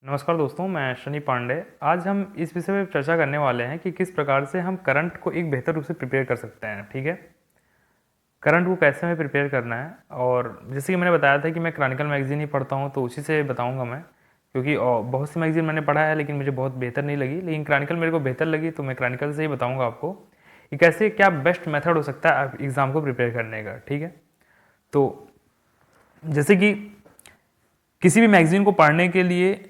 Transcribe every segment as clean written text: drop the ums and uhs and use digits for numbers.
नमस्कार दोस्तों, मैं शनि पांडे। आज हम इस विषय में चर्चा करने वाले हैं कि किस प्रकार से हम करंट को एक बेहतर रूप से प्रिपेयर कर सकते हैं। ठीक है, करंट को कैसे हमें प्रिपेयर करना है। और जैसे कि मैंने बताया था कि मैं क्रॉनिकल मैगजीन ही पढ़ता हूँ, तो उसी से बताऊँगा मैं, क्योंकि बहुत सी मैगजीन मैंने पढ़ा है लेकिन मुझे बहुत बेहतर नहीं लगी, लेकिन क्रॉनिकल मेरे को बेहतर लगी, तो मैं क्रॉनिकल से ही बताऊँगा आपको कि कैसे क्या बेस्ट मेथड हो सकता है एग्ज़ाम को प्रिपेयर करने का। ठीक है, तो जैसे कि किसी भी मैगजीन को पढ़ने के लिए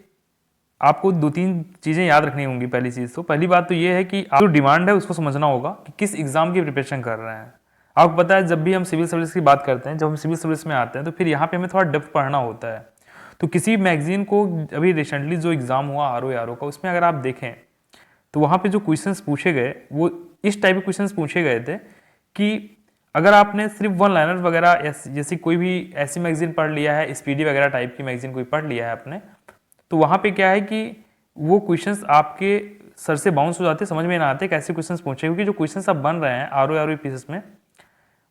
आपको दो तीन चीज़ें याद रखनी होंगी। पहली चीज़ तो पहली बात तो ये है कि जो डिमांड है उसको समझना होगा कि किस एग्ज़ाम की प्रिपरेशन कर रहे हैं। आपको पता है, जब भी हम सिविल सर्विस की बात करते हैं, जब हम सिविल सर्विस में आते हैं, तो फिर यहाँ पे हमें थोड़ा डेप्थ पढ़ना होता है। तो किसी भी मैगजीन को, अभी रिसेंटली जो एग्ज़ाम हुआ RO का, उसमें अगर आप देखें तो वहाँ पे जो क्वेश्चंस पूछे गए वो इस टाइप के क्वेश्चंस पूछे गए थे कि अगर आपने सिर्फ वन लाइनर वगैरह जैसे कोई भी ऐसी मैगजीन पढ़ लिया है, स्पीडी वगैरह टाइप की मैगजीन कोई पढ़ लिया है आपने, तो वहाँ पे क्या है कि वो क्वेश्चंस आपके सर से बाउंस हो जाते, समझ में ना आते कैसे क्वेश्चंस पूछे, क्योंकि जो क्वेश्चंस अब बन रहे हैं RO पीसेस में,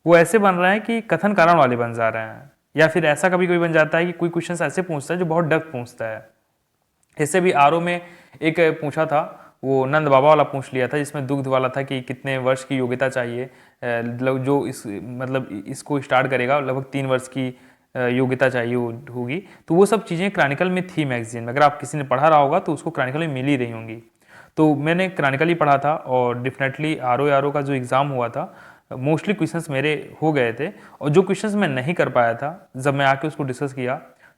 वो ऐसे बन रहे हैं कि कथन कारण वाले बन जा रहे हैं, या फिर ऐसा कभी कभी बन जाता है कि कोई क्वेश्चंस ऐसे पूछता है जो बहुत डेप्थ पूछता है। इससे भी RO में एक पूछा था, वो नंद बाबा वाला पूछ लिया था, जिसमें दुग्ध वाला था कि कितने वर्ष की योग्यता चाहिए, जो इस मतलब इसको स्टार्ट करेगा लगभग 3 वर्ष की योग्यता चाहिए होगी। तो वो सब चीज़ें क्रॉनिकल में थी मैगजीन में, अगर आप किसी ने पढ़ा रहा होगा तो उसको क्रॉनिकल में मिल ही रही होंगी। तो मैंने क्रॉनिकल ही पढ़ा था, और डेफिनेटली RO का जो एग्ज़ाम हुआ था, मोस्टली क्वेश्चंस मेरे हो गए थे। और जो क्वेश्चंस मैं नहीं कर पाया था, जब मैं आके उसको डिस्कस किया,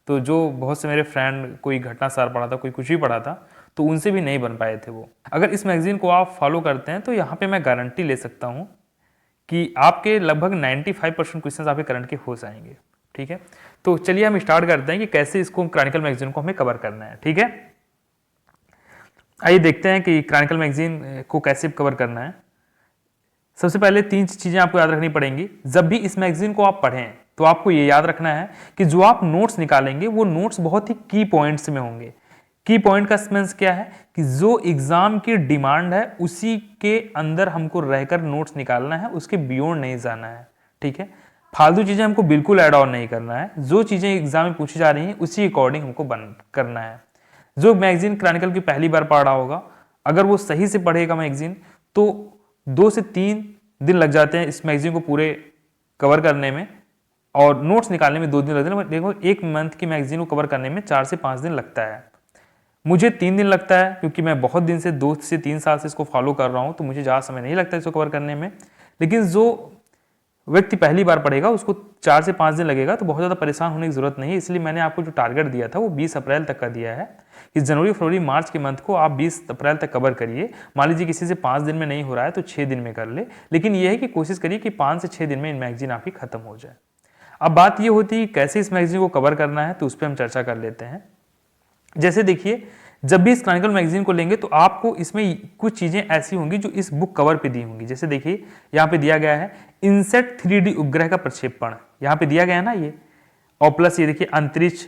तो जो बहुत से मेरे फ्रेंड कोई घटना सार पढ़ा था, कोई कुछ भी पढ़ा था, तो उनसे भी नहीं बन पाए थे वो। अगर इस मैगजीन को आप फॉलो करते हैं तो यहाँ पे मैं गारंटी ले सकता हूँ कि आपके लगभग 95% क्वेश्चंस आपके करंट के हो जाएंगे। ठीक है, तो चलिए हम स्टार्ट करते हैं कि कैसे इसको क्रॉनिकल मैगजीन को हमें कवर करना है। ठीक है, आइए देखते हैं कि क्रॉनिकल मैगजीन को कैसे कवर करना है। सबसे पहले 3 चीजें आपको याद रखनी पड़ेंगी। जब भी इस मैगजीन को आप पढ़ें तो आपको ये याद रखना है कि जो आप नोट्स निकालेंगे वो नोट्स बहुत ही की पॉइंट्स में होंगे। की पॉइंट का मीन्स क्या है कि जो एग्जाम की डिमांड है उसी के अंदर हमको रहकर नोट्स निकालना है, उसके बियॉन्ड नहीं जाना है। ठीक है, फालतू चीजें हमको बिल्कुल ऐड ऑन नहीं करना है। जो चीजें एग्जाम में पूछी जा रही हैं उसी अकॉर्डिंग हमको बन करना है। जो मैगजीन क्रॉनिकल की पहली बार पढ़ रहा होगा, अगर वो सही से पढ़ेगा मैगजीन, तो 2 से 3 दिन लग जाते हैं इस मैगजीन को पूरे कवर करने में, और नोट्स निकालने में 2 दिन लगते हैं। देखो, एक मंथ की मैगजीन को कवर करने में 4 से 5 दिन लगता है। मुझे 3 दिन लगता है, क्योंकि मैं बहुत दिन से 2 से 3 साल से इसको फॉलो कर रहा हूं, तो मुझे ज़्यादा समय नहीं लगता इसको कवर करने में। लेकिन जो व्यक्ति पहली बार पढ़ेगा उसको 4 से 5 दिन लगेगा, तो बहुत ज़्यादा परेशान होने की जरूरत नहीं है। इसलिए मैंने आपको जो टारगेट दिया था वो 20 अप्रैल तक का दिया है कि जनवरी, फरवरी, मार्च के मंथ को आप 20 अप्रैल तक कवर करिए। मान लीजिए किसी से 5 दिन में नहीं हो रहा है तो 6 दिन में कर ले, लेकिन यह है कि कोशिश करिए कि 5 से 6 दिन में इन मैगजीन आपकी खत्म हो जाए। अब बात यह होती है कैसे इस मैगजीन को कवर करना है, तो उस पर हम चर्चा कर लेते हैं। जैसे देखिए, जब भी इस क्रॉनिकल मैगजीन को लेंगे तो आपको इसमें कुछ चीजें ऐसी होंगी जो इस बुक कवर पे दी होंगी। जैसे देखिए, यहाँ पे दिया गया है इनसेट 3D उपग्रह का प्रक्षेपण, यहाँ पे दिया गया है ना ये। और प्लस ये देखिए, अंतरिक्ष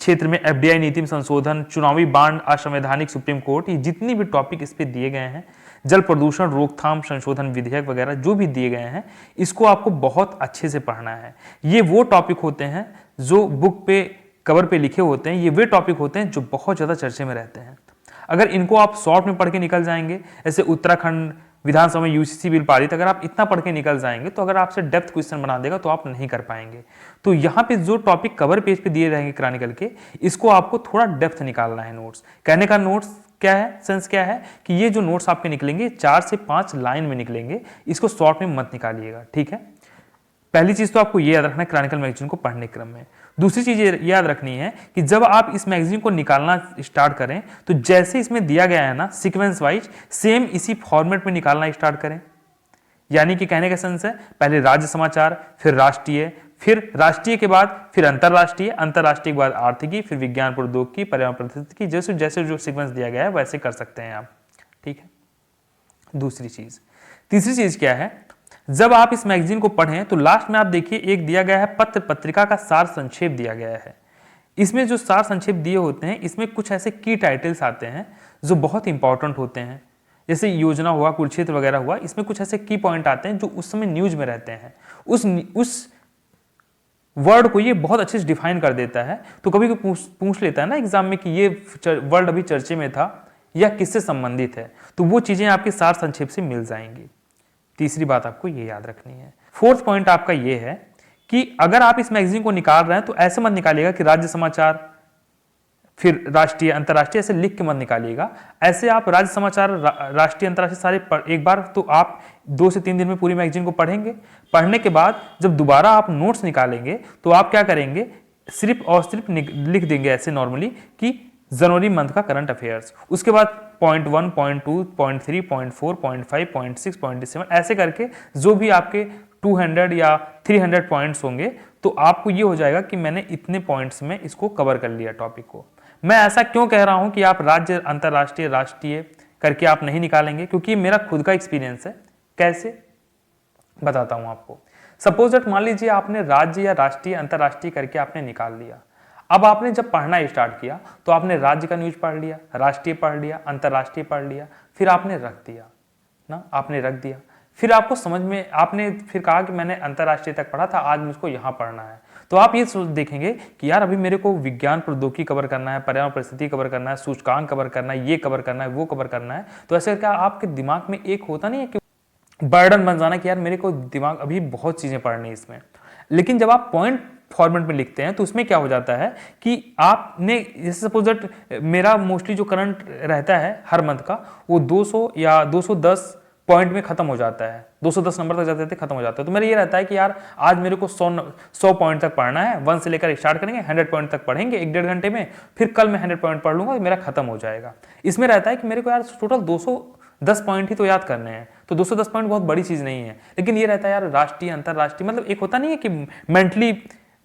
क्षेत्र में FDI नीति में संशोधन, चुनावी बांड, असंवैधानिक सुप्रीम कोर्ट, ये जितनी भी टॉपिक इस पे दिए गए हैं, जल प्रदूषण रोकथाम संशोधन विधेयक वगैरह जो भी दिए गए हैं, इसको आपको बहुत अच्छे से पढ़ना है। ये वो टॉपिक होते हैं जो बुक पे कवर पे लिखे होते हैं, ये वे टॉपिक होते हैं जो बहुत ज़्यादा चर्चे में रहते हैं। अगर इनको आप शॉर्ट में पढ़ के निकल जाएंगे, जैसे उत्तराखंड विधानसभा में UCC बिल पारित, अगर आप इतना पढ़ के निकल जाएंगे तो अगर आपसे डेप्थ क्वेश्चन बना देगा तो आप नहीं कर पाएंगे। तो यहाँ पे जो टॉपिक कवर पेज पे दिए रहेंगे क्रॉनिकल के, इसको आपको थोड़ा डेप्थ निकालना है। नोट्स कहने का नोट्स क्या है, सेंस क्या है कि ये जो नोट्स आपके निकलेंगे 4 से 5 लाइन में निकलेंगे, इसको शॉर्ट में मत निकालिएगा। ठीक है, पहली चीज तो आपको ये याद रखना है क्रॉनिकल मैगजीन को पढ़ने क्रम में। दूसरी चीज ये याद रखनी है कि जब आप इस मैगजीन को निकालना स्टार्ट करें तो जैसे इसमें दिया गया है ना सीक्वेंस वाइज, सेम इसी फॉर्मेट में निकालना स्टार्ट करें। यानी कि कहने का सेंस है, पहले राज्य समाचार, फिर राष्ट्रीय, फिर राष्ट्रीय के बाद फिर अंतरराष्ट्रीय, अंतरराष्ट्रीय के बाद आर्थिकी, फिर विज्ञान प्रौद्योगिकी, पर्यावरण पारिस्थितिकी, जैसे जैसे जो सीक्वेंस दिया गया है वैसे कर सकते हैं आप। ठीक है, दूसरी चीज। तीसरी चीज क्या है, जब आप इस मैगजीन को पढ़ें तो लास्ट में आप देखिए एक दिया गया है पत्र पत्रिका का सार संक्षेप दिया गया है। इसमें जो सार संक्षेप दिए होते हैं, इसमें कुछ ऐसे की टाइटल्स आते हैं जो बहुत इंपॉर्टेंट होते हैं। जैसे योजना हुआ, कुरुक्षेत्र वगैरह हुआ, इसमें कुछ ऐसे की पॉइंट आते हैं जो उस समय न्यूज में रहते हैं। उस वर्ड को ये बहुत अच्छे से डिफाइन कर देता है। तो कभी कोई पूछ लेता है ना एग्जाम में कि ये वर्ड अभी चर्चे में था या किससे संबंधित है, तो वो चीजें आपके सार संक्षेप से मिल जाएंगी। तीसरी बात आपको ये याद रखनी है। फोर्थ पॉइंट आपका ये है कि अगर आप इस मैगजीन को निकाल रहे हैं तो ऐसे मत निकालिएगा कि राज्य समाचार फिर राष्ट्रीय अंतर्राष्ट्रीय ऐसे लिख के मत निकालिएगा। ऐसे आप राज्य समाचार राष्ट्रीय अंतर्राष्ट्रीय सारे एक बार तो आप 2 से 3 दिन में पूरी मैगजीन को पढ़ेंगे। पढ़ने के बाद जब दोबारा आप नोट्स निकालेंगे तो आप क्या करेंगे, सिर्फ और सिर्फ लिख देंगे ऐसे नॉर्मली कि जनवरी मंथ का करंट अफेयर्स। उसके बाद point 1, point 2, point 3, point 4, point 5, point 6, point 7 ऐसे करके जो भी आपके 200 या 300 पॉइंट्स होंगे तो आपको ये हो जाएगा कि मैंने इतने पॉइंट्स में इसको कवर कर लिया टॉपिक को। मैं ऐसा क्यों कह रहा हूं कि आप राज्य अंतर्राष्ट्रीय राष्ट्रीय करके आप नहीं निकालेंगे, क्योंकि मेरा खुद का एक्सपीरियंस है। कैसे बताता हूं आपको। सपोज दैट मान लीजिए आपने राज्य या राष्ट्रीय अंतर्राष्ट्रीय करके आपने निकाल लिया। अब आपने जब पढ़ना स्टार्ट किया तो आपने राज्य का न्यूज पढ़ लिया, राष्ट्रीय पढ़ लिया, अंतर्राष्ट्रीय पढ़ लिया, फिर आपने रख दिया ना, आपने रख दिया। फिर आपको समझ में, आपने फिर कहा कि मैंने अंतर्राष्ट्रीय तक पढ़ा था, आज मुझको यहां पढ़ना है। तो आप ये देखेंगे कि यार अभी मेरे को विज्ञान प्रौद्योगिकी कवर करना है, पर्यावरण परिस्थिति कवर करना है, सूचकांक कवर करना है, ये कवर करना है, वो कवर करना है। तो ऐसे करके आपके दिमाग में एक होता नहीं है कि बर्डन बन जाना कि यार मेरे को दिमाग अभी बहुत चीजें पढ़नी है इसमें। लेकिन जब आप पॉइंट फॉर्मेट में लिखते हैं तो उसमें क्या हो जाता है कि आपने जैसे सपोज दैट मेरा मोस्टली जो करंट रहता है हर मंथ का वो 200 या 210 पॉइंट में खत्म हो जाता है, 210 नंबर तक जाते थे खत्म हो जाता है। तो मेरा ये रहता है कि यार आज मेरे को 100 पॉइंट तक पढ़ना है, 1 से लेकर स्टार्ट करेंगे, 100 पॉइंट तक पढ़ेंगे 1-1.5 घंटे में, फिर कल मैं 100 पॉइंट पढ़ लूंगा तो मेरा खत्म हो जाएगा। इसमें रहता है कि मेरे को यार टोटल 210 पॉइंट ही तो याद करने हैं, तो 210 पॉइंट बहुत बड़ी चीज नहीं है। लेकिन ये रहता है यार राष्ट्रीय अंतर्राष्ट्रीय, मतलब एक होता नहीं है कि मेंटली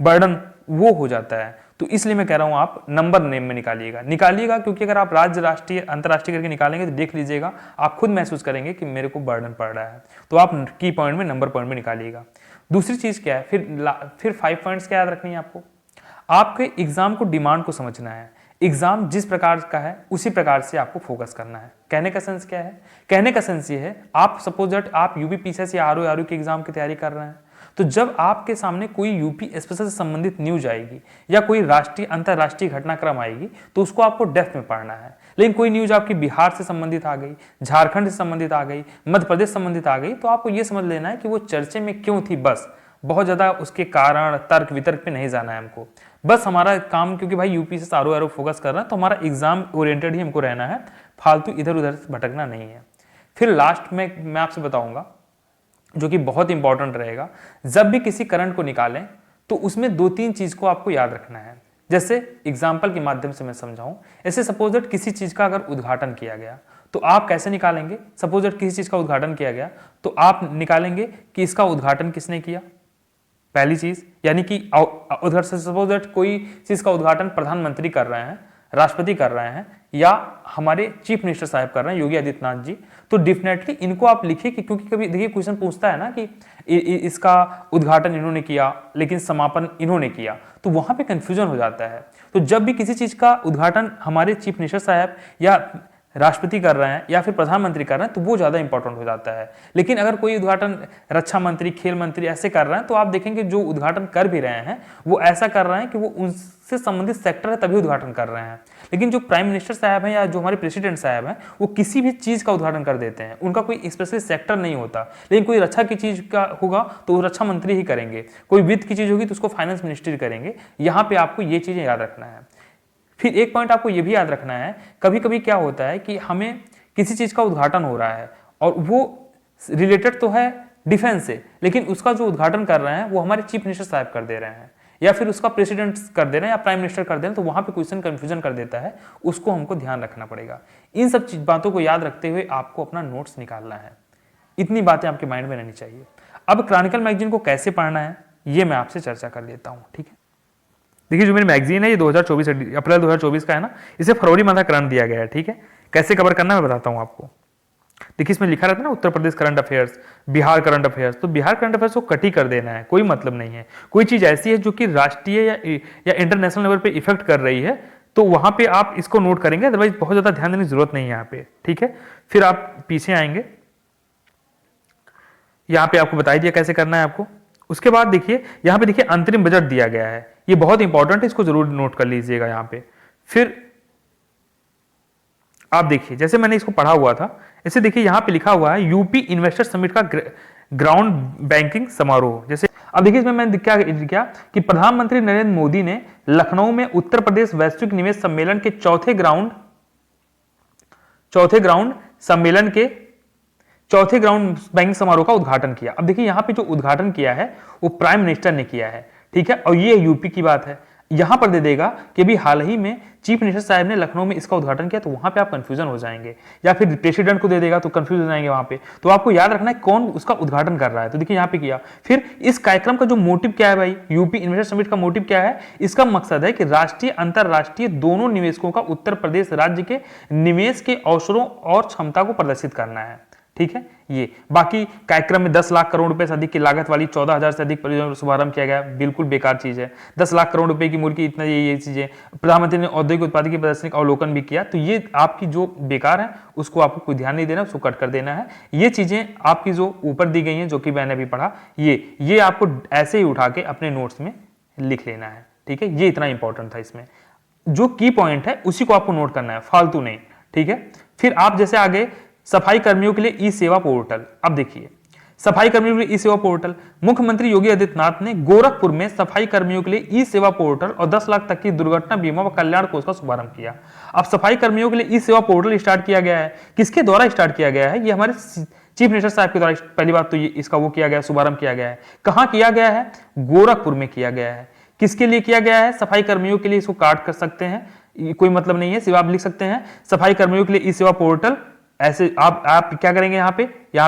बर्डन वो हो जाता है। तो इसलिए मैं कह रहा हूं आप नंबर नेम में निकालिएगा, क्योंकि अगर आप राज्य राष्ट्रीय अंतर्राष्ट्रीय करके निकालेंगे तो देख लीजिएगा आप खुद महसूस करेंगे कि मेरे को बर्डन पड़ रहा है। तो आप की पॉइंट में नंबर पॉइंट में निकालिएगा। दूसरी चीज क्या है, फिर 5 पॉइंट्स क्या याद रखनी है आपको। आपके एग्जाम को डिमांड को समझना है। एग्जाम जिस प्रकार का है उसी प्रकार से आपको फोकस करना है। कहने का सेंस क्या है, कहने का सेंस ये है, आप सपोज दैट आप यूपी पीसीएस या आरओ के एग्जाम की तैयारी कर रहे हैं, तो जब आपके सामने कोई यूपी स्पेशल से संबंधित न्यूज आएगी या कोई राष्ट्रीय अंतर्राष्ट्रीय घटनाक्रम आएगी तो उसको आपको डेप्थ में पढ़ना है। लेकिन कोई न्यूज आपकी बिहार से संबंधित आ गई, झारखंड से संबंधित आ गई, मध्य प्रदेश संबंधित आ गई, तो आपको यह समझ लेना है कि वो चर्चे में क्यों थी। बस बहुत ज्यादा उसके कारण तर्क वितर्क पे नहीं जाना है हमको। बस हमारा काम, क्योंकि भाई यूपी से आरओ फोकस कर रहा है तो हमारा एग्जाम ओरिएंटेड ही हमको रहना है, फालतू इधर उधर से भटकना नहीं है। फिर लास्ट में मैं आपसे बताऊंगा जो कि बहुत इंपॉर्टेंट रहेगा, जब भी किसी करंट को निकालें तो उसमें 2-3 चीज को आपको याद रखना है। जैसे एग्जाम्पल के माध्यम से मैं समझाऊं, ऐसे सपोज दैट किसी चीज का अगर उद्घाटन किया गया तो आप कैसे निकालेंगे। सपोज दैट किसी चीज का उद्घाटन किया गया तो आप निकालेंगे कि इसका उद्घाटन किसने किया, पहली चीज। यानी कि उधर से सपोज दैट कोई चीज का उद्घाटन प्रधानमंत्री कर रहे हैं, राष्ट्रपति कर रहे हैं, या हमारे चीफ मिनिस्टर साहब कर रहे हैं योगी आदित्यनाथ जी, तो डेफिनेटली इनको आप लिखिए कि क्योंकि कभी देखिए क्वेश्चन पूछता है ना कि इसका उद्घाटन इन्होंने किया लेकिन समापन इन्होंने किया, तो वहां पे कंफ्यूजन हो जाता है। तो जब भी किसी चीज का उद्घाटन हमारे चीफ मिनिस्टर साहब या राष्ट्रपति कर रहे हैं या फिर प्रधानमंत्री कर रहे हैं तो वो ज्यादा इंपॉर्टेंट हो जाता है। लेकिन अगर कोई उद्घाटन रक्षा मंत्री, खेल मंत्री ऐसे कर रहे हैं तो आप देखेंगे जो उद्घाटन कर भी रहे हैं वो ऐसा कर रहे हैं कि वो उनसे संबंधित सेक्टर है तभी उद्घाटन कर रहे हैं। लेकिन जो प्राइम मिनिस्टर साहब हैं या जो हमारे प्रेसिडेंट साहब हैं वो किसी भी चीज का उद्घाटन कर देते हैं, उनका कोई स्पेशल सेक्टर नहीं होता। लेकिन कोई रक्षा की चीज का होगा तो रक्षा मंत्री ही करेंगे, कोई वित्त की चीज होगी तो उसको फाइनेंस मिनिस्ट्री करेंगे। यहाँ पे आपको ये चीजें याद रखना है। फिर एक पॉइंट आपको ये भी याद रखना है, कभी कभी क्या होता है कि हमें किसी चीज का उद्घाटन हो रहा है और वो रिलेटेड तो है डिफेंस से, लेकिन उसका जो उद्घाटन कर रहे हैं वो हमारे चीफ मिनिस्टर साहब कर दे रहे हैं या फिर उसका प्रेसिडेंट कर दे रहे हैं या प्राइम मिनिस्टर कर दे रहे हैं, तो वहां पे क्वेश्चन कंफ्यूजन कर देता है, उसको हमको ध्यान रखना पड़ेगा। इन सब बातों को याद रखते हुए आपको अपना नोट्स निकालना है। इतनी बातें आपके माइंड में रहनी चाहिए। अब क्रॉनिकल मैगजीन को कैसे पढ़ना है ये मैं आपसे चर्चा कर लेता हूँ, ठीक है। देखिए जो मेरी मैगजीन है ये 2024 अप्रैल 2024 का है ना, इसे फरवरी माह का करंट दिया गया है, ठीक है। कैसे कवर करना है मैं बताता हूँ आपको। देखिए इसमें लिखा रहता है ना Uttar Pradesh current affairs, Bihar current affairs, तो बिहार करंट अफेयर्स को कट ही कर देना है, कोई मतलब नहीं है। कोई चीज ऐसी है जो कि राष्ट्रीय या इंटरनेशनल लेवल पे इफेक्ट कर रही है तो वहां पे आप इसको नोट करेंगे, अदरवाइज बहुत ज्यादा ध्यान देने की जरूरत नहीं है यहाँ पे, ठीक है। फिर आप पीछे आएंगे, यहाँ पे आपको बताई दिया कैसे करना है आपको। उसके बाद देखिए यहां पे देखिए अंतरिम बजट दिया गया है, ये बहुत इंपॉर्टेंट है, इसको जरूर नोट कर लीजिएगा यहां पे। फिर आप देखिए जैसे मैंने इसको पढ़ा हुआ था, ऐसे देखिए यहां पे लिखा हुआ है यूपी इन्वेस्टर समिट का ग्राउंड बैंकिंग समारोह। जैसे अब देखिए इसमें मैंने क्या किया कि प्रधानमंत्री नरेंद्र मोदी ने लखनऊ में उत्तर प्रदेश वैश्विक निवेश सम्मेलन के चौथे ग्राउंड बैंकिंग समारोह का उद्घाटन किया। अब देखिए यहां पे जो उद्घाटन किया है वो प्राइम मिनिस्टर ने किया है, ठीक है, और ये यूपी की बात है। यहां पर दे देगा कि अभी हाल ही में चीफ मिनिस्टर साहब ने लखनऊ में इसका उद्घाटन किया, तो वहां पे आप कंफ्यूजन हो जाएंगे, या फिर प्रेसिडेंट को दे देगा तो कंफ्यूज हो जाएंगे वहां पे। तो आपको याद रखना है कौन उसका उद्घाटन कर रहा है। तो देखिए यहां पे किया। फिर इस कार्यक्रम का जो मोटिव क्या है भाई, यूपी इन्वेस्टर समिट का मोटिव क्या है, इसका मकसद है कि राष्ट्रीय अंतरराष्ट्रीय दोनों निवेशकों का उत्तर प्रदेश राज्य के निवेश के अवसरों और क्षमता को प्रदर्शित करना है, ठीक है। ये बाकी कार्यक्रम में 10 लाख करोड़ रुपए से अधिक की लागत वाली 14,000 से अधिक परियोजनाओं का शुभारंभ किया गया, बिल्कुल बेकार चीज है। 10 लाख करोड़ रुपए की मूल्य की इतना ये चीजें। प्रधानमंत्री ने औद्योगिक उत्पाद की प्रदर्शनी का अवलोकन भी किया, तो ये आपकी जो बेकार है उसको आपको कोई ध्यान नहीं देना, उसको कट कर देना है। ये चीजें आपकी जो ऊपर दी गई हैं, जो कि मैंने अभी पढ़ा, ये आपको ऐसे ही उठा के अपने नोट्स में लिख लेना है, ठीक है। ये इतना इंपॉर्टेंट था, इसमें जो की पॉइंट है उसी को आपको नोट करना है, फालतू नहीं, ठीक है। फिर आप जैसे आगे सफाई कर्मियों के लिए ई सेवा पोर्टल। अब देखिए सफाई कर्मियों के लिए ई सेवा पोर्टल, मुख्यमंत्री योगी आदित्यनाथ ने गोरखपुर में सफाई कर्मियों के लिए ई सेवा पोर्टल और 10 लाख तक की दुर्घटना बीमा व कल्याण कोष का शुभारंभ किया। अब सफाई कर्मियों के लिए ई सेवा पोर्टल स्टार्ट किया गया है, किसके द्वारा स्टार्ट किया गया है, ये हमारे चीफ मिनिस्टर साहब के द्वारा। पहली बात तो ये इसका वो किया गया, शुभारंभ किया गया है। कहां किया गया है, गोरखपुर में किया गया है। किसके लिए किया गया है, सफाई कर्मियों के लिए। इसको काट कर सकते हैं, कोई मतलब नहीं है, सिर्फ आप लिख सकते हैं सफाई कर्मियों के लिए ई सेवा पोर्टल। ऐसे आप क्या करेंगे, यहाँ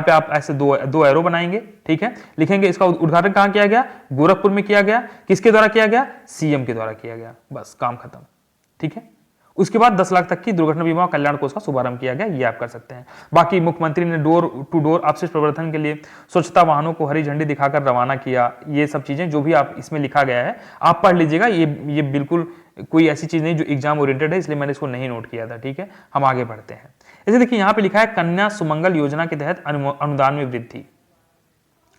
पे आप ऐसे दो एरो बनाएंगे, ठीक है, लिखेंगे इसका उद्घाटन कहां किया गया, गोरखपुर में किया गया। किसके द्वारा किया गया, सीएम के द्वारा किया गया, बस काम खत्म, ठीक है। उसके बाद 10 लाख तक की दुर्घटना बीमा और कल्याण कोष का शुभारंभ किया गया, ये आप कर सकते हैं। बाकी मुख्यमंत्री ने डोर टू डोर अपशिष्ट प्रबंधन के लिए स्वच्छता वाहनों को हरी झंडी दिखाकर रवाना किया। ये सब चीजें जो भी आप इसमें लिखा गया है आप पढ़ लीजिएगा, ये बिल्कुल कोई ऐसी चीज नहीं जो एग्जाम ओरिएंटेड है, इसलिए मैंने इसको नहीं नोट किया था, ठीक है। हम आगे बढ़ते हैं। ऐसे देखिए यहाँ पे लिखा है कन्या सुमंगल योजना के तहत अनुदान में वृद्धि।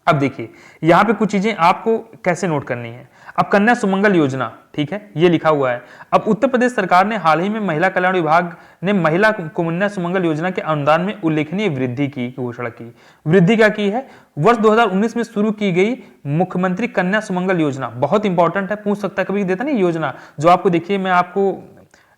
अब देखिए यहाँ पे कुछ चीजें आपको कैसे नोट करनी है। अब कन्या सुमंगल योजना, ठीक है, ये लिखा हुआ है। अब उत्तर प्रदेश सरकार ने हाल ही में महिला कल्याण विभाग ने महिला कन्या सुमंगल योजना के अनुदान में उल्लेखनीय वृद्धि की घोषणा की। वृद्धि क्या की है, वर्ष 2019 में शुरू की गई मुख्यमंत्री कन्या सुमंगल योजना, बहुत इंपॉर्टेंट है, पूछ सकता है कभी देता नहीं योजना, जो आपको देखिए मैं आपको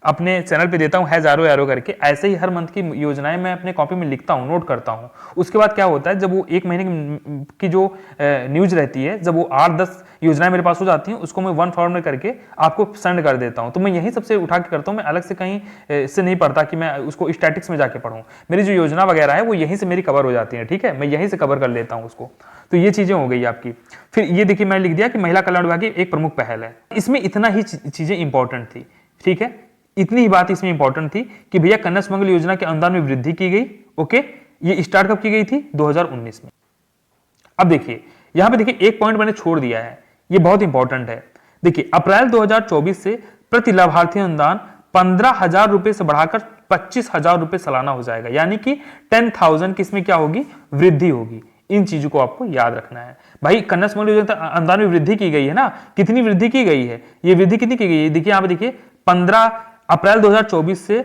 अपने चैनल पे देता हूं है एरो करके। ऐसे ही हर मंथ की योजनाएं मैं अपने कॉपी में लिखता हूं, नोट करता हूं। उसके बाद क्या होता है, जब वो एक महीने की जो न्यूज रहती है, जब वो 8-10 योजनाएं मेरे पास हो जाती हैं, उसको मैं वन फॉर्म में करके आपको सेंड कर देता हूं। तो मैं यही सबसे उठा के करता हूं, मैं अलग से कहीं से नहीं पढ़ता कि मैं उसको स्टैटिक्स में जाके पढ़ूं। मेरी जो योजना वगैरह है वो यहीं से मेरी कवर हो जाती है, ठीक है, मैं यहीं से कवर कर लेता हूं उसको। तो ये चीजें हो गई आपकी। फिर ये देखिए मैंने लिख दिया कि महिला कल्याण विभाग की एक प्रमुख पहल है, इसमें इतना ही चीजें इंपॉर्टेंट थी, ठीक है, इतनी ही बात इसमें इंपॉर्टेंट थी कि भैया कन्या सुमंगल योजना के अनुदान में वृद्धि की गई। ओके, ये स्टार्ट कब की गई थी, 2019 में। अब देखिए यहां पे देखिए एक पॉइंट मैंने छोड़ दिया है, ये बहुत इंपॉर्टेंट है। देखिए अप्रैल 2024 से प्रति लाभार्थी अनुदान 15,000 रुपए से बढ़ाकर 25,000 रुपए सालाना हो जाएगा, यानी कि 10,000 की इसमें क्या होगी, वृद्धि होगी। इन चीजों को आपको याद रखना है भाई। कन्या सुमंगल योजना अनुदान में वृद्धि की गई है ना, कितनी वृद्धि की गई है, ये वृद्धि कितनी की गई है, देखिए यहां पे देखिए 15 अप्रैल 2024 से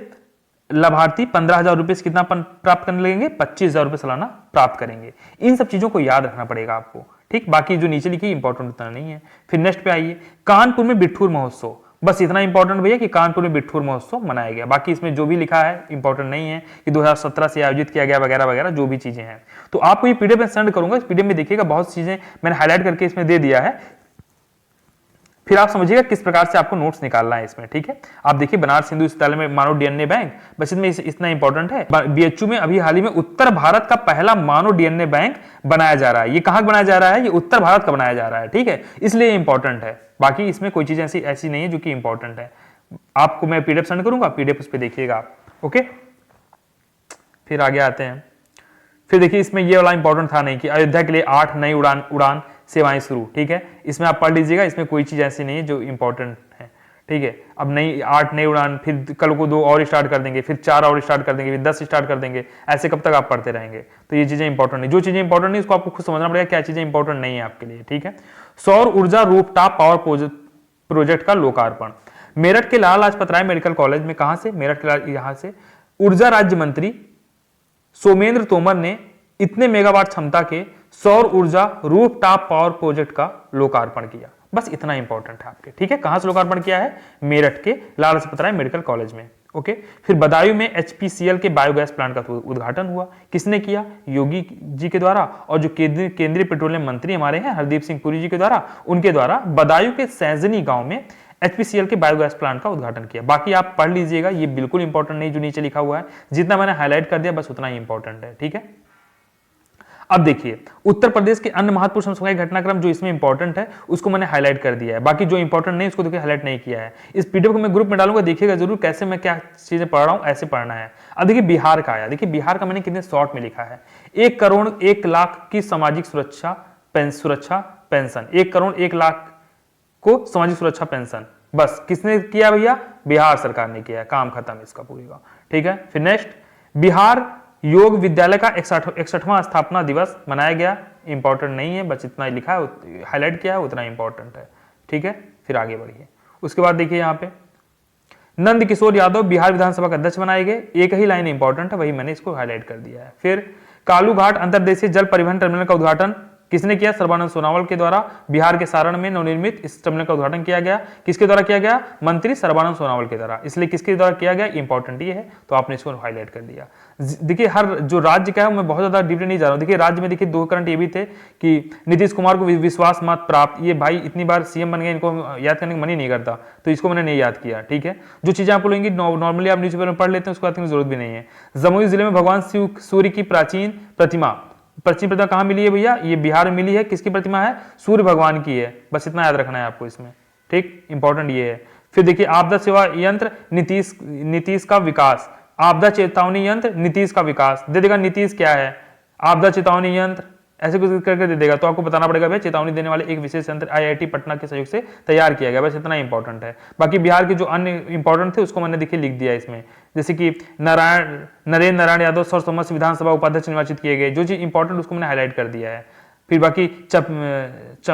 लाभार्थी 15,000 रुपए से कितना प्राप्त करने लगेंगे, 25,000 रुपए सालाना प्राप्त करेंगे। इन सब चीजों को याद रखना पड़ेगा आपको, ठीक। बाकी जो नीचे लिखी इंपॉर्टेंट उतना नहीं है। फिर नेक्स्ट पे आइए, कानपुर में बिट्ठूर महोत्सव, बस इतना इंपॉर्टेंट भैया कि कानपुर में बिट्ठूर महोत्सव मनाया गया। बाकी इसमें जो भी लिखा है इंपॉर्टेंट नहीं है कि 2017 से आयोजित किया गया वगैरह वगैरह, जो भी चीजें हैं। तो आपको ये पीडीएफ में सेंड करूंगा, इस पीडीएफ में देखिएगा बहुत चीजें मैंने हाईलाइट करके इसमें दे दिया है। फिर आप समझिएगा किस प्रकार से आपको नोट्स निकालना है इसमें, ठीक है। आप देखिए बनारस हिंदू विश्वविद्यालय में मानव डीएनए बैंक, बस इसमें इतना इंपॉर्टेंट है। बीएचयू में अभी हाल ही में उत्तर भारत का पहला मानव डीएनए बैंक बनाया जा रहा है। ये कहां बनाया जा रहा है, ये उत्तर भारत का बनाया जा रहा है, ठीक है, इसलिए इंपॉर्टेंट है। बाकी इसमें कोई चीज ऐसी नहीं है जो कि इंपॉर्टेंट है। आपको मैं पीडीएफ सेंड करूंगा, पीडीएफ उस पर देखिएगा आप, ओके। फिर आगे आते हैं। फिर देखिए इसमें ये वाला इंपॉर्टेंट था नहीं कि अयोध्या के लिए 8 नई उड़ान सेवाएं शुरू, ठीक है, इसमें आप पढ़ लीजिएगा, इसमें कोई चीज ऐसी नहीं है जो इंपॉर्टेंट है, ठीक है। अब नई 8 नई उड़ान, फिर कल को 2 और स्टार्ट कर देंगे, फिर 4 और स्टार्ट कर देंगे, फिर 10 स्टार्ट कर देंगे, ऐसे कब तक आप पढ़ते रहेंगे। तो ये चीजें इंपॉर्टेंट नहीं, जो चीजें इंपॉर्टेंट नहीं उसको आपको खुद समझना पड़ेगा क्या चीजें इंपॉर्टेंट नहीं है आपके लिए, ठीक है। सौर ऊर्जा रूफटॉप पावर प्रोजेक्ट का लोकार्पण मेरठ के लाला लाजपत राय मेडिकल कॉलेज में, कहां से, मेरठ के यहां से ऊर्जा राज्य मंत्री सोमेंद्र तोमर ने इतने मेगावाट क्षमता के सौर ऊर्जा रूफटॉप पावर प्रोजेक्ट का लोकार्पण किया। बस इतना इंपॉर्टेंट है आपके, ठीक है। कहां से लोकार्पण किया है, मेरठ के लाला लाजपत राय मेडिकल कॉलेज में, ओके। फिर बदायूं में एचपीसीएल के बायोगैस प्लांट का उद्घाटन हुआ, किसने किया, योगी जी के द्वारा, और जो केंद्रीय पेट्रोलियम मंत्री हमारे हैं हरदीप सिंह पुरी जी के द्वारा, उनके द्वारा बदायूं के सैजनी गांव में एचपीसीएल के बायोगैस प्लांट का उद्घाटन किया। बाकी आप पढ़ लीजिएगा, ये बिल्कुल इंपॉर्टेंट नहीं जो नीचे लिखा हुआ है, जितना मैंने हाईलाइट कर दिया बस उतना ही इंपॉर्टेंट है, ठीक है। अब देखिए उत्तर प्रदेश के अन्य महत्वपूर्ण समसामयिक घटनाक्रम जो इसमें इंपॉर्टेंट है उसको मैंने हाईलाइट कर दिया है, बाकी जो इंपॉर्टेंट नहीं उसको देखिए हाईलाइट नहीं किया है। इस पीडीएफ को मैं ग्रुप में डालूंगा, देखिएगा जरूर कैसे मैं क्या चीजें पढ़ रहा हूं, ऐसे पढ़ना है। अब देखिए बिहार का आया, देखिए बिहार का मैंने कितने शॉर्ट में लिखा है, 1 करोड़ 1 लाख की सामाजिक सुरक्षा पेंशन, 1 करोड़ 1 लाख को सामाजिक सुरक्षा पेंशन, बस किसने किया भैया, बिहार सरकार ने किया है, काम खत्म इसका पूरी का, ठीक है। फिर नेक्स्ट, बिहार योग विद्यालय का 61वां स्थापना दिवस मनाया गया, इंपॉर्टेंट नहीं है, बस इतना ही लिखा है, हाईलाइट किया है, उतना इंपॉर्टेंट है, ठीक है। फिर आगे बढ़िए, उसके बाद देखिए यहाँ पे नंद किशोर यादव बिहार विधानसभा का अध्यक्ष बनाए गए, एक ही लाइन इंपॉर्टेंट है, वही मैंने इसको हाईलाइट कर दिया है। फिर कालूघाट अंतरदेशीय जल परिवहन टर्मिनल का उद्घाटन किसने किया, सर्बानंद सोनोवाल के द्वारा, बिहार के सारण में नवनिर्मित इस टर्मिनल का उद्घाटन किया गया, किसके द्वारा किया गया, मंत्री सर्बानंद सोनोवाल के द्वारा, इसलिए किसके द्वारा किया गया, इंपॉर्टेंट ये है, तो आपने इसको हाईलाइट कर दिया। देखिए हर जो राज्य का है मैं बहुत ज्यादा डीपली नहीं जा रहा हूं, देखिए राज्य में देखिए 2 करंट ये भी थे कि नीतीश कुमार को विश्वास मत प्राप्त, ये भाई इतनी बार सीएम बन गए, इनको याद करने का मन ही नहीं करता, तो इसको मैंने नहीं याद किया, ठीक है। जो चीजें आपको लेंगी नॉर्मली आप न्यूज़पेपर में पढ़ लेते हैं, उसको याद करने की जरूरत भी नहीं है। जमुई जिले में भगवान शिव सूर्य की प्राचीन प्रतिमा कहां मिली है भैया, ये बिहार में मिली है, किसकी प्रतिमा है, सूर्य भगवान की है, बस इतना याद रखना है आपको इसमें, ठीक, इंपॉर्टेंट ये है। फिर देखिए आपदा सेवा यंत्र नीतीश का विकास, आपदा चेतावनी यंत्र नीतीश का विकास, दे देगा नीतीश क्या है, आपदा चेतावनी यंत्र ऐसे कुछ करके दे देगा, तो आपको बताना पड़ेगा भाई चेतावनी देने वाले एक विशेष यंत्र आईआईटी पटना के सहयोग से तैयार किया गया, बस इतना इंपॉर्टेंट है। बाकी बिहार के जो अन्य इंपॉर्टेंट थे उसको मैंने देखिए लिख दिया इसमें, जैसे कि नरेंद्र नारायण यादव सर्वसम्मत से विधानसभा उपाध्यक्ष निर्वाचित किए गए, जो चीज इंपॉर्टेंट उसको मैंने हाईलाइट कर दिया है। फिर बाकी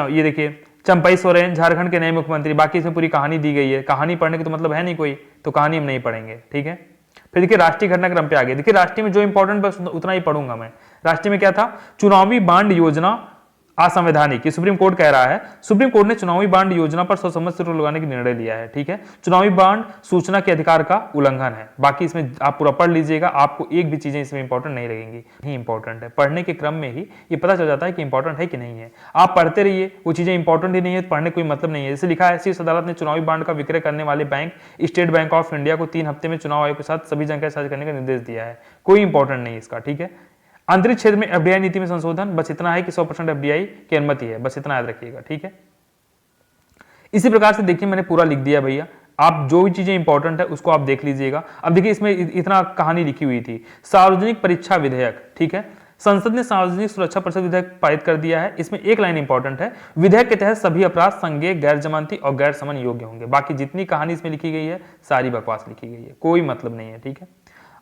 ये देखिए चंपई सोरेन झारखंड के नए मुख्यमंत्री, बाकी इसमें पूरी कहानी दी गई है, कहानी पढ़ने की तो मतलब है नहीं कोई, तो कहानी हम नहीं पढ़ेंगे, ठीक है। फिर देखिए राष्ट्रीय घटनाक्रम पे आगे, देखिए राष्ट्रीय में जो इंपॉर्टेंट बस उतना ही पढ़ूंगा मैं। राष्ट्रीय में क्या था, चुनावी बांड योजना असंवैधानिक, सुप्रीम कोर्ट कह रहा है, सुप्रीम कोर्ट ने चुनावी बांड योजना पर सर्वसम्मति से रोक लगाने की निर्णय लिया है, ठीक है। चुनावी बांड सूचना के अधिकार का उल्लंघन है, बाकी इसमें आप पूरा पढ़ लीजिएगा, आपको एक भी चीजें इसमें इंपॉर्टेंट नहीं लगेंगी, ही इंपॉर्टेंट है, पढ़ने के क्रम में ही ये पता चल जाता है कि इंपॉर्टेंट है कि नहीं है। आप पढ़ते रहिए, वो चीजें इंपॉर्टेंट ही नहीं है, पढ़ने कोई मतलब नहीं है। जैसे लिखा है, शीर्ष अदालत ने चुनावी बांड का विक्रय करने वाले bank state bank of India को 3 हफ्ते में चुनाव आयोग के साथ सभी जानकारी साझा करने का निर्देश दिया है, कोई इंपॉर्टेंट नहीं इसका, ठीक है। अंतरिक्ष क्षेत्र में एफडीआई नीति में संशोधन, बस इतना है कि 100% एफडीआई की अनुमति है, बस इतना याद रखिएगा, ठीक है। इसी प्रकार से देखिए मैंने पूरा लिख दिया भैया, आप जो भी चीजें इंपॉर्टेंट है उसको आप देख लीजिएगा। अब देखिए इसमें इतना कहानी लिखी हुई थी, सार्वजनिक परीक्षा विधेयक, ठीक है, संसद ने सार्वजनिक सुरक्षा परिषद विधेयक पारित कर दिया है। इसमें एक लाइन इंपॉर्टेंट है, विधेयक के तहत सभी अपराध संज्ञेय, गैर जमानती और गैर समन योग्य होंगे। बाकी जितनी कहानी इसमें लिखी गई है सारी बकवास लिखी गई है, कोई मतलब नहीं है, ठीक है।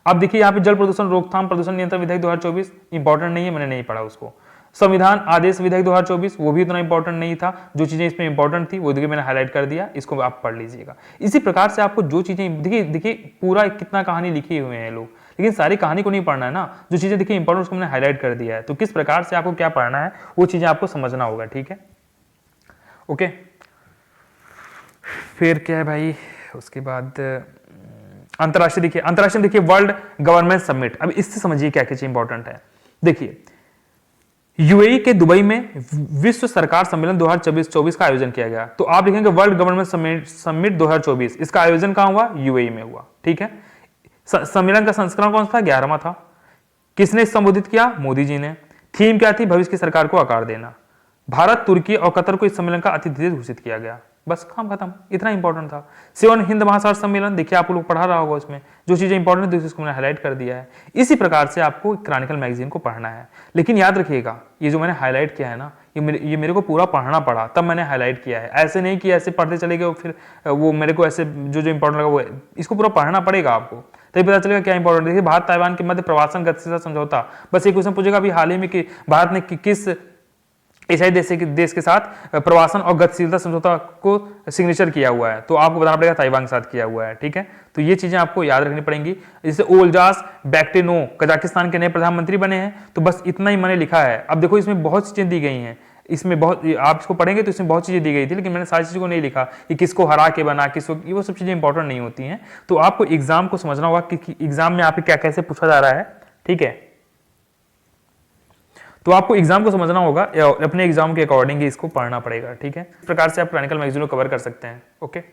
अब देखिए यहाँ पे जल प्रदूषण रोकथाम प्रदूषण नियंत्रण विधेयक 2024 इंपॉर्टेंट नहीं है, मैंने नहीं पढ़ा उसको। संविधान आदेश विधेयक 2024 वो भी उतना इंपॉर्टेंट नहीं था, जो चीजें इसमें इंपॉर्टेंट थी वो देखिए मैंने हाईलाइट कर दिया, इसको आप पढ़ लीजिएगा। इसी प्रकार से आपको जो चीजें देखिए पूरा कितना कहानी लिखी हुए हैं लोग, लेकिन सारी कहानी को नहीं पढ़ना है ना, जो चीजें देखिए इंपॉर्टेंट उसको मैंने हाईलाइट कर दिया है, तो किस प्रकार से आपको क्या पढ़ना है वो चीजें आपको समझना होगा, ठीक है, ओके। फिर क्या है भाई, उसके बाद अंतरराष्ट्रीय देखिए वर्ल्ड गवर्नमेंट समिट, अब इससे समझिए क्या क्या चीज इंपॉर्टेंट है। देखिए यूएई के दुबई में विश्व सरकार सम्मेलन 2024 का आयोजन किया गया, तो आप लिखेंगे वर्ल्ड गवर्नमेंट समिट 2024, इसका आयोजन कहां हुआ, यूएई में हुआ, ठीक है। सम्मेलन का संस्करण कौन सा था, 11वां था। किसने संबोधित किया, मोदी जी ने। थीम क्या थी, भविष्य की सरकार को आकार देना। भारत, तुर्की और कतर को इस सम्मेलन का अतिथि देश घोषित किया गया। बस काम खत्म, इतना इंपॉर्टेंट था। 7 हिंद महासागर सम्मेलन, देखिए आप लोग पढ़ा रहा होगा, उसमें जो चीजें इंपॉर्टेंट थी उसको मैंने हाईलाइट कर दिया है। इसी प्रकार से आपको क्रॉनिकल मैगजीन को पढ़ना है, लेकिन याद रखिएगा ये जो मैंने हाईलाइट किया है ना, ये मेरे को पूरा पढ़ना पड़ा तब मैंने हाईलाइट किया है, ऐसे नहीं कि ऐसे पढ़ते चले गए फिर वो मेरे को ऐसे जो जो इंपॉर्टेंट लगा वो, इसको पूरा पढ़ना पड़ेगा आपको, तभी पता चलेगा क्या इंपॉर्टेंट। देखिए भारत ताइवान के मध्य प्रवासन गतिशीलता समझौता, बस एक क्वेश्चन पूछेगा अभी हाल ही में कि भारत ने किस एशियाई देश के साथ प्रवासन और गतिशीलता समझौता को सिग्नेचर किया हुआ है, तो आपको बताना पड़ेगा ताइवान के साथ किया हुआ है, ठीक है। तो ये चीजें आपको याद रखनी पड़ेंगी। जैसे ओल्जास बैक्टेनो कजाकिस्तान के नए प्रधानमंत्री बने हैं, तो बस इतना ही मैंने लिखा है। अब देखो इसमें बहुत सी चीजें दी गई हैं, इसमें बहुत, आप इसको पढ़ेंगे तो इसमें बहुत चीजें दी गई थी, लेकिन मैंने सारी चीजों को नहीं लिखा कि किसको हरा के बना, किसको, वो सब चीजें इंपॉर्टेंट नहीं होती हैं। तो आपको एग्जाम को समझना होगा कि एग्जाम में आपके क्या कैसे पूछा जा रहा है, ठीक है। तो आपको एग्जाम को समझना होगा, अपने एग्जाम के अकॉर्डिंग ही इसको पढ़ना पड़ेगा, ठीक है। इस प्रकार से आप क्रॉनिकल मैगजीन को कवर कर सकते हैं, ओके।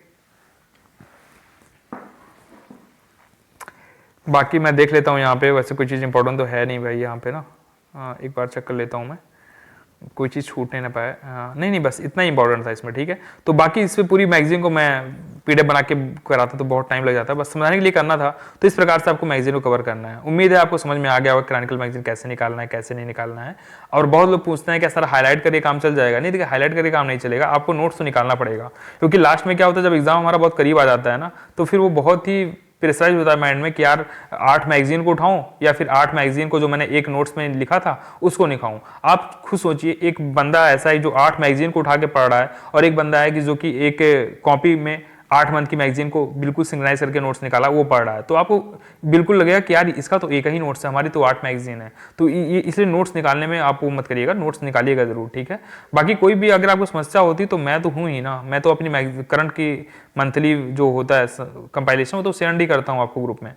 बाकी मैं देख लेता हूँ यहाँ पे, वैसे कोई चीज़ इंपॉर्टेंट तो है नहीं भाई यहाँ पे ना, एक बार चेक कर लेता हूँ मैं, कोई चीज़ छूटने ना पाए। नहीं, बस इतना ही इंपॉर्टेंट था इसमें, ठीक है। तो बाकी इस पे पूरी मैगजीन को मैं पीडीएफ बना के कराता तो बहुत टाइम लग जाता है, बस समझाने के लिए करना था। तो इस प्रकार से आपको मैगजीन को कवर करना है। उम्मीद है आपको समझ में आ गया होगा क्रॉनिकल मैगजीन कैसे निकालना है, कैसे नहीं निकालना है। और बहुत लोग पूछते हैं कि सर हाईलाइट करके काम चल जाएगा, नहीं देखिए हाईलाइट करके काम नहीं चलेगा, आपको नोट्स तो निकालना पड़ेगा, क्योंकि लास्ट में क्या होता है जब एग्जाम हमारा बहुत करीब आ जाता है ना, तो फिर वो बहुत ही प्रिसाइज होता है माइंड में कि यार 8 मैगजीन को उठाऊं या फिर 8 मैगजीन को जो मैंने एक नोट्स में लिखा था उसको निकाऊं। आप खुद सोचिए, एक बंदा ऐसा है जो 8 मैगजीन को उठा के पढ़ रहा है, और एक बंदा है कि जो कि एक कॉपी में 8 मंथ की मैगजीन को बिल्कुल सिंक्रोनाइज करके नोट्स निकाला, वो पढ़ रहा है। तो आपको बिल्कुल लगेगा कि यार इसका तो एक ही नोट्स है, हमारी तो 8 मैगजीन है। तो इसलिए नोट्स निकालने में आप वो मत करिएगा, नोट्स निकालिएगा जरूर, ठीक है। बाकी कोई भी अगर आपको समस्या होती तो मैं तो हूँ ही ना, मैं तो अपनी करंट की मंथली जो होता है कंपाइलेशन वो तो सेंड ही करता हूँ आपको ग्रुप में,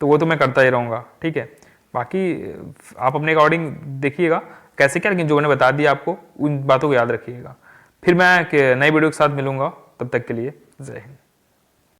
तो वो तो मैं करता ही रहूँगा, ठीक है। बाकी आप अपने अकॉर्डिंग देखिएगा कैसे क्या, लेकिन जो मैंने बता दिया आपको उन बातों को याद रखिएगा। फिर मैं नई वीडियो के साथ मिलूंगा, तब तक के लिए जय हिंद।